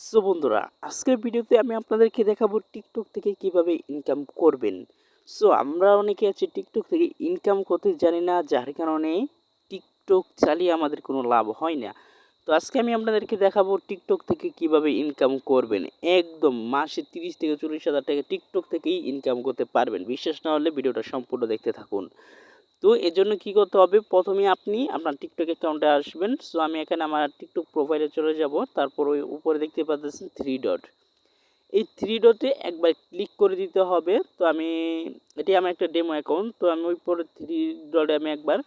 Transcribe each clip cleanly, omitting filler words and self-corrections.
So বন্ধুরা, আজকের ভিডিওতে আমি আপনাদেরকে দেখাবো টিকটক থেকে কিভাবে ইনকাম করবেন। সো আমরা অনেকে আছি টিকটক থেকে ইনকাম করতে জানি না, যার কারণে টিকটক চালিয়ে আমাদের কোনো লাভ হয় না। তো আজকে আমি আপনাদেরকে দেখাবো টিকটক থেকে কিভাবে ইনকাম করবেন। একদম মাসে 30 থেকে 40 হাজার টাকা টিকটক থেকেই ইনকাম করতে পারবেন। বিশ্বাস না হলে ভিডিওটা সম্পূর্ণ দেখতে থাকুন। তো এজন্য কি করতে হবে, প্রথমে আপনি আপনার টিকটক অ্যাকাউন্টে আসবেন। সো আমি এখানে আমার টিকটক প্রোফাইলে চলে যাব। তারপর ওই উপরে দেখতে পাচ্ছেন থ্রি ডট, এই থ্রি ডটে একবার ক্লিক করে দিতে হবে। তো আমি এটি আমার একটা ডেমো অ্যাকাউন্ট, তো আমি ওই পরে থ্রি ডটে আমি একবার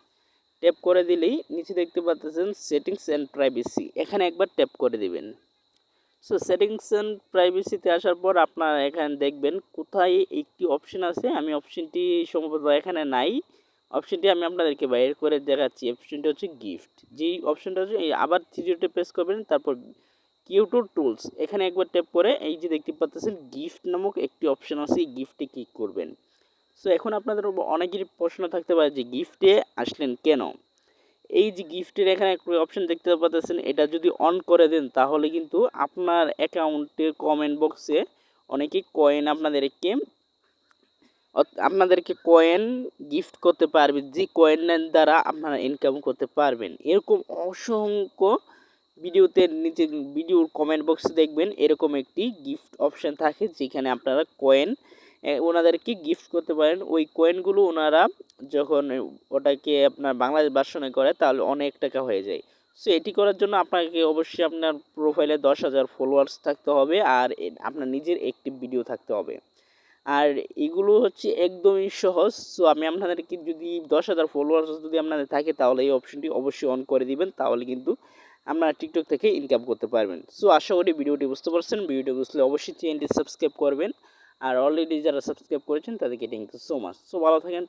ট্যাপ করে দিলেই নিচে দেখতে পাচ্ছেন সেটিংস অ্যান্ড প্রাইভেসি, এখানে একবার ট্যাপ করে দিবেন। সো সেটিংস অ্যান্ড প্রাইভেসিতে আসার পর আপনারা এখানে দেখবেন কোথায় একটি অপশন আছে, আমি অপশনটি সম্ভবত এখানে নাই। অপশনটি আমি আপনাদেরকে বাইর করে দেখাচ্ছি। অপশনটি হচ্ছে গিফট, যেই অপশনটা হচ্ছে আবার থ্রিতে প্রেস করবেন, তারপর কিউটো টুলস এখানে একবার ট্যাপ করে এই যে দেখতে পাচ্ছেন গিফট নামক একটি অপশন আছে, এই গিফটে ক্লিক করবেন। সো এখন আপনাদের অনেকেরই প্রশ্ন থাকতে পারে যে গিফটে আসলেন কেন। এই যে গিফটের এখানে একটা অপশন দেখতে পাচ্ছেন, এটা যদি অন করে দেন তাহলে কিন্তু আপনার অ্যাকাউন্টের কমেন্ট বক্সে অনেকেই কয়েন আপনাদেরকে কয়েন গিফট করতে পারবে, যে কয়েনের দ্বারা আপনারা ইনকাম করতে পারবেন। এরকম অসংখ্য ভিডিওতে নিচে ভিডিওর কমেন্ট বক্সে দেখবেন এরকম একটি গিফট অপশন থাকে, যেখানে আপনারা কয়েন ওনাদেরকে গিফট করতে পারেন। ওই কয়েনগুলো ওনারা যখন ওটাকে আপনার বাংলাদেশ ভার্সনে করে তাহলে অনেক টাকা হয়ে যায়। সো এটি করার জন্য আপনাকে অবশ্যই আপনার প্রোফাইলে 10,000 ফলোয়ার্স থাকতে হবে, আর আপনার নিজের একটি ভিডিও থাকতে হবে। আর এগুলো হচ্ছে একদমই সহজ। সো আমি আপনাদেরকে যদি 10,000 ফলোয়ার্স যদি আপনাদের থাকে তাহলে এই অপশনটি অবশ্যই অন করে দিবেন, তাহলে কিন্তু আপনারা টিকটক থেকে ইনকাম করতে পারবেন। সো আশা করি ভিডিওটি বুঝতে পারছেন। ভিডিওটি বুঝলে অবশ্যই চ্যানেলটি সাবস্ক্রাইব করবেন, আর অলরেডি যারা সাবস্ক্রাইব করেছেন তাদেরকে thank you so much. So ভালো থাকেন।